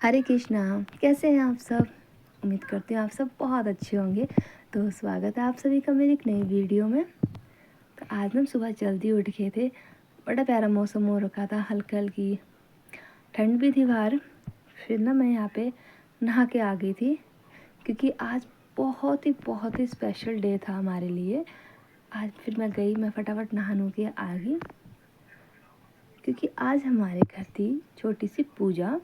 हरे कृष्णा। कैसे हैं आप सब? उम्मीद करती हूँ आप सब बहुत अच्छे होंगे। तो स्वागत है आप सभी का मेरी एक नई वीडियो में। तो आज हम सुबह जल्दी उठ गए थे। बड़ा प्यारा मौसम हो रखा था, हल्की हल्की ठंड भी थी बाहर। फिर ना मैं यहाँ पे नहा के आ गई थी, क्योंकि आज बहुत ही स्पेशल डे था हमारे लिए। आज फिर मैं फटाफट नहा नू के आ गई, क्योंकि आज हमारे घर थी छोटी सी पूजा।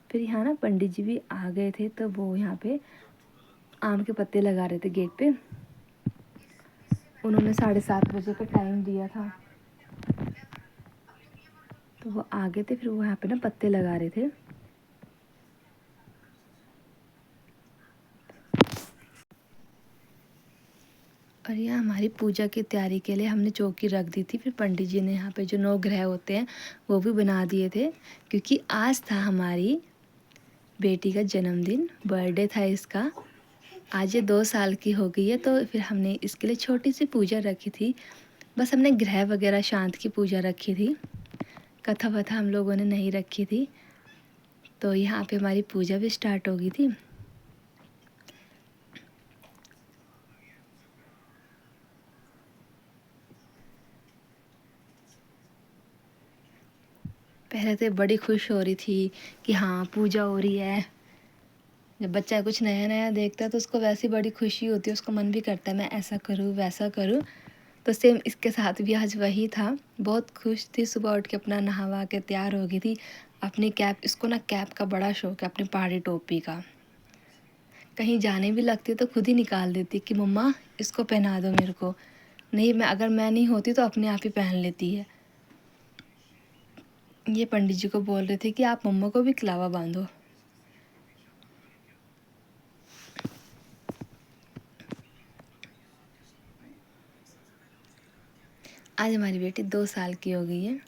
फिर यहाँ ना पंडित जी भी आ गए थे, तो वो यहाँ पे आम के पत्ते लगा रहे थे गेट पे। उन्होंने 7:30 बजे का टाइम दिया था, तो वो आ गए थे। फिर वो यहाँ पे ना पत्ते लगा रहे थे। और यहाँ हमारी पूजा की तैयारी के लिए हमने चौकी रख दी थी। फिर पंडित जी ने यहाँ पे जो 9 ग्रह होते हैं वो भी बना दिए थे, क्योंकि आज था हमारी बेटी का जन्मदिन, बर्थडे था इसका। आज ये 2 साल की हो गई है, तो फिर हमने इसके लिए छोटी सी पूजा रखी थी। बस हमने ग्रह वगैरह शांत की पूजा रखी थी, कथा वथा हम लोगों ने नहीं रखी थी। तो यहाँ पे हमारी पूजा भी स्टार्ट हो गई थी। पहले तो बड़ी खुश हो रही थी कि हाँ पूजा हो रही है। जब बच्चा कुछ नया नया देखता है तो उसको वैसी बड़ी खुशी होती है, उसको मन भी करता है मैं ऐसा करूँ वैसा करूँ। तो सेम इसके साथ भी आज वही था। बहुत खुश थी, सुबह उठ के अपना नहावा के तैयार हो गई थी। अपनी कैप, इसको ना कैप का बड़ा शौक है, अपनी पहाड़ी टोपी का। कहीं जाने भी लगती है तो खुद ही निकाल देती कि मम्मा इसको पहना दो मेरे को। नहीं, अगर मैं नहीं होती तो अपने आप ही पहन लेती है। ये पंडित जी को बोल रहे थे कि आप मम्मा को भी कलावा बांधो। आज हमारी बेटी 2 साल की हो गई है।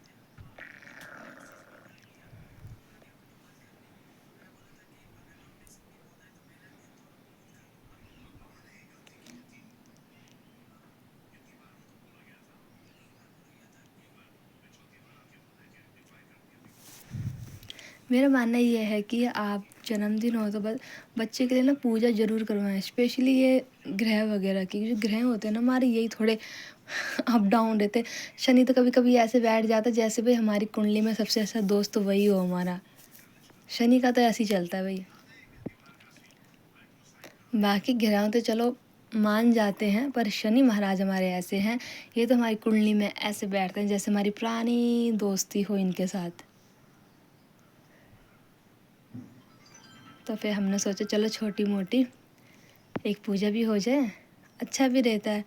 मेरा मानना ये है कि आप जन्मदिन हो तो बस बच्चे के लिए ना पूजा ज़रूर करवाएं, स्पेशली ये ग्रह वगैरह की। जो ग्रह होते हैं ना हमारे, यही थोड़े अप डाउन रहते। शनि तो कभी कभी ऐसे बैठ जाता है जैसे भाई हमारी कुंडली में सबसे अच्छा दोस्त तो वही हो हमारा। शनि का तो ऐसे ही चलता है भाई। बाकी ग्रहों तो चलो मान जाते हैं, पर शनि महाराज हमारे ऐसे हैं, ये तो हमारी कुंडली में ऐसे बैठते हैं जैसे हमारी पुरानी दोस्ती हो इनके साथ। तो फिर हमने सोचा चलो छोटी मोटी एक पूजा भी हो जाए, अच्छा भी रहता है।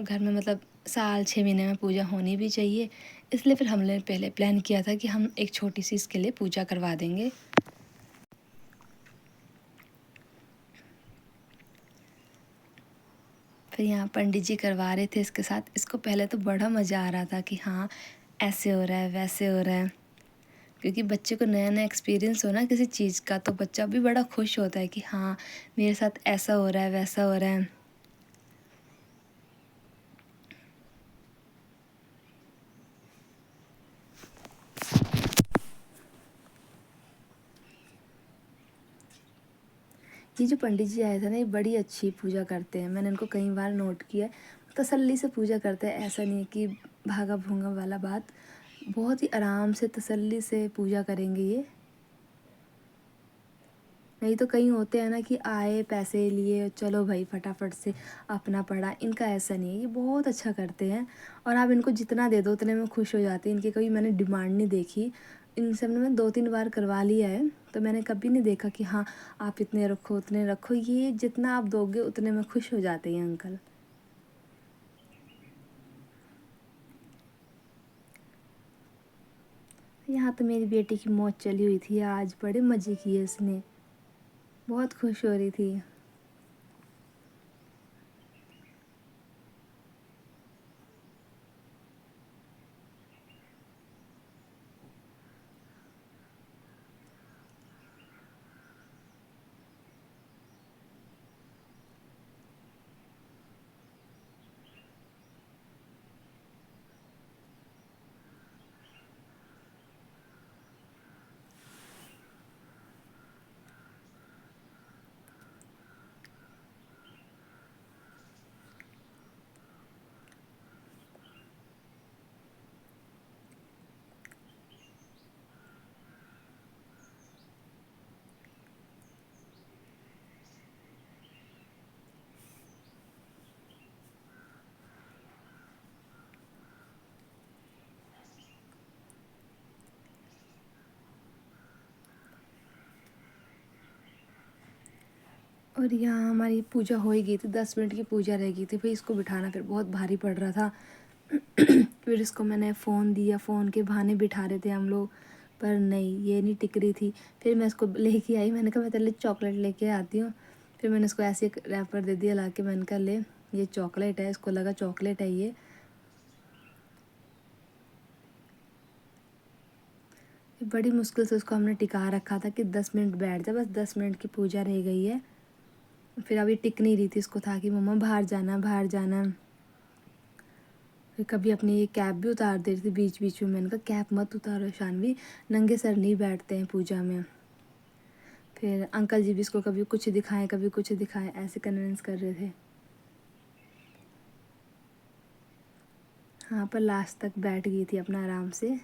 घर में मतलब साल 6 महीने में पूजा होनी भी चाहिए। इसलिए फिर हमने पहले प्लान किया था कि हम एक छोटी सी इसके लिए पूजा करवा देंगे। फिर यहाँ पंडित जी करवा रहे थे इसके साथ। इसको पहले तो बड़ा मज़ा आ रहा था कि हाँ ऐसे हो रहा है वैसे हो रहा है, क्योंकि बच्चे को नया नया एक्सपीरियंस हो ना किसी चीज़ का, तो बच्चा भी बड़ा खुश होता है कि हाँ मेरे साथ ऐसा हो रहा है वैसा हो रहा है। ये जो पंडित जी आए थे ना, ये बड़ी अच्छी पूजा करते हैं। मैंने इनको कई बार नोट किया है, तसल्ली से पूजा करते हैं। ऐसा नहीं है कि भागा भूंगा वाला बात, बहुत ही आराम से तसल्ली से पूजा करेंगे ये। नहीं तो कहीं होते हैं ना कि आए पैसे लिए चलो भाई फटाफट से अपना पढ़ा, इनका ऐसा नहीं है। ये बहुत अच्छा करते हैं, और आप इनको जितना दे दो उतने में खुश हो जाते हैं। इनकी कभी मैंने डिमांड नहीं देखी। इन सब ने मैं 2-3 बार करवा लिया है, तो मैंने कभी नहीं देखा कि हाँ आप इतने रखो उतने रखो। ये जितना आप दोगे उतने में खुश हो जाते हैं अंकल। यहाँ तो मेरी बेटी की मौज चली हुई थी, आज बड़े मज़े किए इसने, बहुत खुश हो रही थी। और यहाँ हमारी पूजा हो ही गई थी, 10 मिनट की पूजा रह गई थी। फिर इसको बिठाना फिर बहुत भारी पड़ रहा था। फिर इसको मैंने फ़ोन दिया, फ़ोन के बहाने बिठा रहे थे हम लोग, पर नहीं, ये नहीं टिक रही थी। फिर मैं इसको लेके आई, मैंने कहा मैं तेरे लिए चॉकलेट लेके आती हूँ। फिर मैंने इसको ऐसे एक रैपर दे दिया ला के, मैंने कहा ले ये चॉकलेट है। इसको लगा चॉकलेट है ये। बड़ी मुश्किल से उसको हमने टिका रखा था कि 10 मिनट बैठ जा, बस 10 मिनट की पूजा रह गई है। फिर अभी टिक नहीं रही थी, इसको था कि मम्मा बाहर जाना बाहर जाना। फिर कभी अपनी ये कैप भी उतार दे रही थी बीच बीच में। मैंने कहा कैप मत उतारो शानवी, नंगे सर नहीं बैठते हैं पूजा में। फिर अंकल जी भी इसको कभी कुछ दिखाएं कभी कुछ दिखाएं, ऐसे कन्विंस कर रहे थे। हाँ, पर लास्ट तक बैठ गई थी अपना, आराम से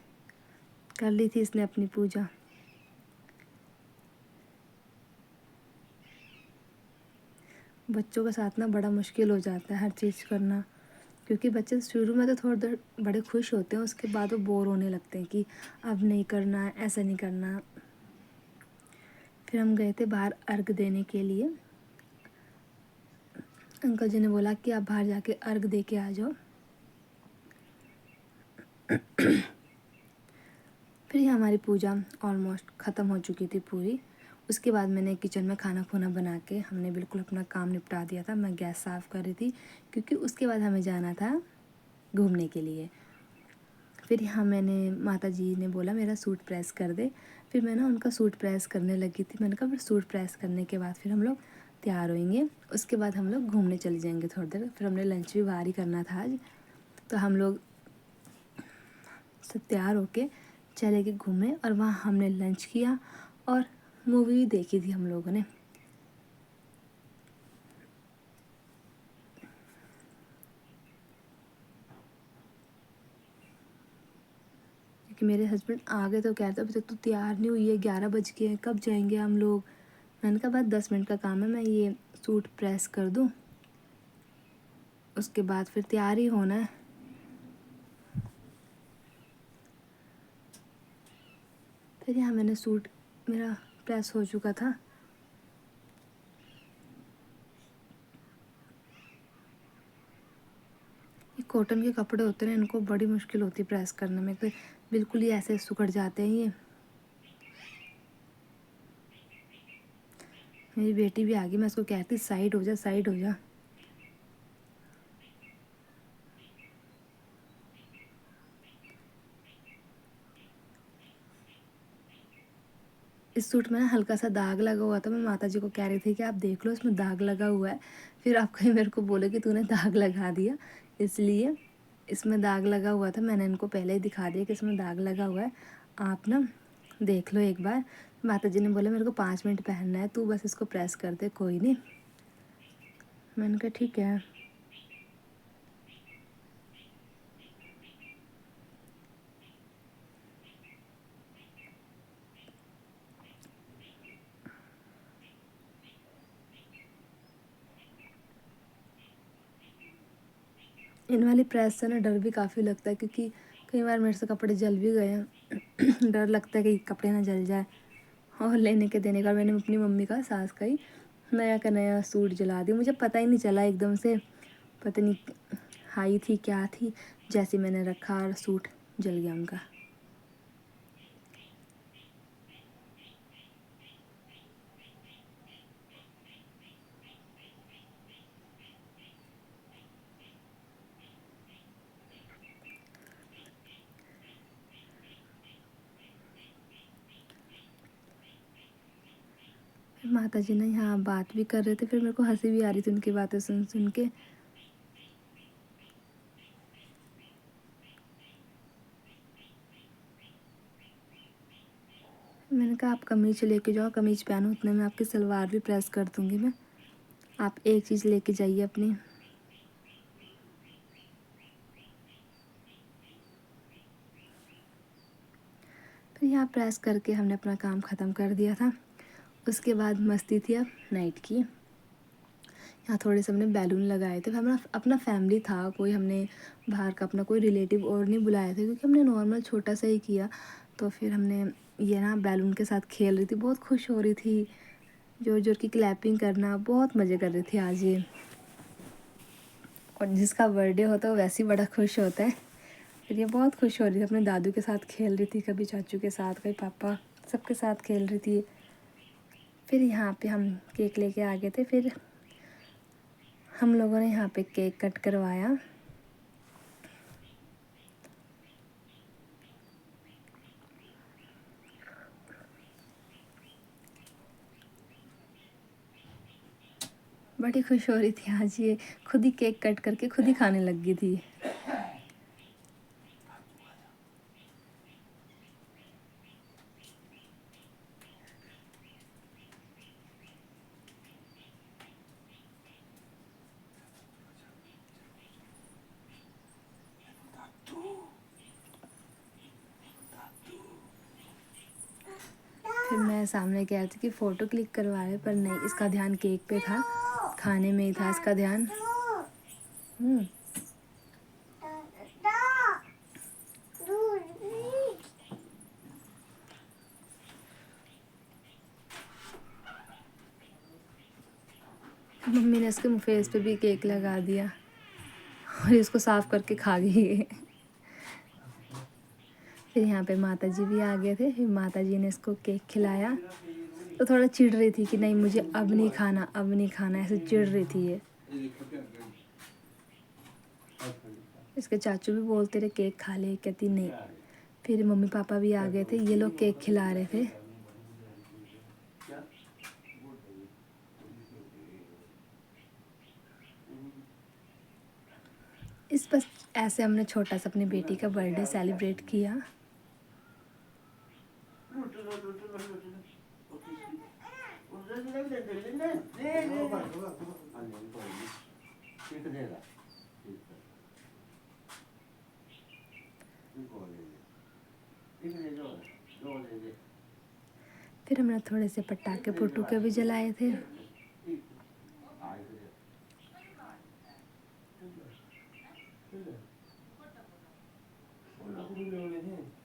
कर ली थी इसने अपनी पूजा। बच्चों के साथ ना बड़ा मुश्किल हो जाता है हर चीज़ करना, क्योंकि बच्चे शुरू में तो थोड़ी देर बड़े खुश होते हैं, उसके बाद वो बोर होने लगते हैं कि अब नहीं करना, ऐसा नहीं करना। फिर हम गए थे बाहर अर्घ देने के लिए। अंकल जी ने बोला कि आप बाहर जाके अर्घ दे के आ जाओ। फिर ये हमारी पूजा ऑलमोस्ट ख़त्म हो चुकी थी पूरी। उसके बाद मैंने किचन में खाना खुना बना के हमने बिल्कुल अपना काम निपटा दिया था। मैं गैस साफ़ कर रही थी, क्योंकि उसके बाद हमें जाना था घूमने के लिए। फिर यहाँ मैंने, माता जी ने बोला मेरा सूट प्रेस कर दे। फिर मैं ना उनका सूट प्रेस करने लगी थी। मैंने कहा फिर सूट प्रेस करने के बाद फिर हम लोग तैयार होएंगे, उसके बाद हम लोग घूमने चले जाएंगे थोड़ी देर। फिर हमने लंच भी बाहर ही करना था आज, तो हम लोग सब तैयार होके चले गए घूमने। और वहाँ हमने लंच किया और मूवी भी देखी थी हम लोगों ने। क्योंकि मेरे हस्बैंड आ गए तो कह रहे थे अभी तक तो तैयार नहीं हुई है, 11 बज गए हैं, कब जाएंगे हम लोग। मैंने कहा बस 10 मिनट का काम है, मैं ये सूट प्रेस कर दूँ, उसके बाद फिर तैयार ही होना है। फिर यहाँ मैंने सूट, मेरा प्रेस हो चुका था। ये कॉटन के कपड़े होते हैं, इनको बड़ी मुश्किल होती है प्रेस करने में, तो बिल्कुल ही ऐसे सुखड़ जाते हैं ये। मेरी बेटी भी आ गई, मैं उसको कहती साइड हो जा साइड हो जा। इस सूट में ना हल्का सा दाग लगा हुआ था। मैं माता जी को कह रही थी कि आप देख लो इसमें दाग लगा हुआ है। फिर आप कहीं मेरे को बोले कि तूने दाग लगा दिया, इसलिए इसमें दाग लगा हुआ था। मैंने इनको पहले ही दिखा दिया कि इसमें दाग लगा हुआ है, आप ना देख लो एक बार। माता जी ने बोला मेरे को 5 मिनट पहनना है, तू बस इसको प्रेस कर दे, कोई नहीं। मैंने कहा ठीक है। इन वाली प्रेस से ना डर भी काफ़ी लगता है, क्योंकि कई बार मेरे से कपड़े जल भी गए हैं। डर लगता है कि कपड़े ना जल जाए। और लेने के देने का, मैंने अपनी मम्मी का, सास का ही नया का नया सूट जला दिया। मुझे पता ही नहीं चला, एकदम से पता नहीं हाई थी क्या थी, जैसे मैंने रखा और सूट जल गया उनका। फिर माता जी ने यहाँ बात भी कर रहे थे, फिर मेरे को हंसी भी आ रही थी उनकी बातें सुन सुन के। मैंने कहा आप कमीज लेके जाओ, कमीज पहनो, उतने में आपकी सलवार भी प्रेस कर दूँगी मैं, आप एक चीज़ लेके जाइए अपनी। फिर यहाँ प्रेस करके हमने अपना काम ख़त्म कर दिया था। उसके बाद मस्ती थी अब नाइट की। यहाँ थोड़े से हमने बैलून लगाए थे। हमारा अपना फैमिली था, कोई हमने बाहर का अपना कोई रिलेटिव और नहीं बुलाया था, क्योंकि हमने नॉर्मल छोटा सा ही किया। तो फिर हमने ये ना बैलून के साथ खेल रही थी, बहुत खुश हो रही थी। जोर जोर की क्लैपिंग करना, बहुत मज़े कर रही थी आज ये। और जिसका बर्थडे होता है वो वैसे ही बड़ा खुश होता है। फिर ये बहुत खुश हो रही थी, अपने दादू के साथ खेल रही थी, कभी चाचू के साथ, कभी पापा, सबके साथ खेल रही थी। फिर यहाँ पे हम केक लेके आ गए थे। फिर हम लोगों ने यहाँ पे केक कट करवाया। बड़ी खुश हो रही थी आज ये, खुद ही केक कट करके खुद ही खाने लग गई थी। फिर मैं सामने कह रही थी कि फ़ोटो क्लिक करवा रहे, पर नहीं, इसका ध्यान केक पे था, खाने में ही था इसका ध्यान। मम्मी ने इसके फेस पे भी केक लगा दिया और इसको साफ करके खा गई। फिर यहाँ पे माता जी भी आ गए थे। फिर माता जी ने इसको केक खिलाया, तो थोड़ा चिढ़ रही थी कि नहीं मुझे अब नहीं खाना, अब नहीं खाना, ऐसे चिढ़ रही थी ये। इसके चाचू भी बोलते रहे केक खा ले, कहती नहीं। फिर मम्मी पापा भी आ गए थे, ये लोग केक खिला रहे थे। इस बस ऐसे हमने छोटा सा अपनी बेटी का बर्थडे सेलिब्रेट किया। फिर हमने थोड़े से पटाखे पुटूखे भी जलाए थे।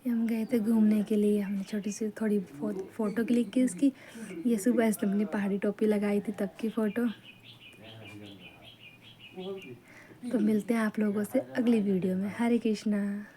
हम गए थे घूमने के लिए, हमने छोटी सी थोड़ी फ़ोटो क्लिक की इसकी। ये सुबह इसने अपनी पहाड़ी टोपी लगाई थी तब की फ़ोटो। तो मिलते हैं आप लोगों से अगली वीडियो में। हरे कृष्णा।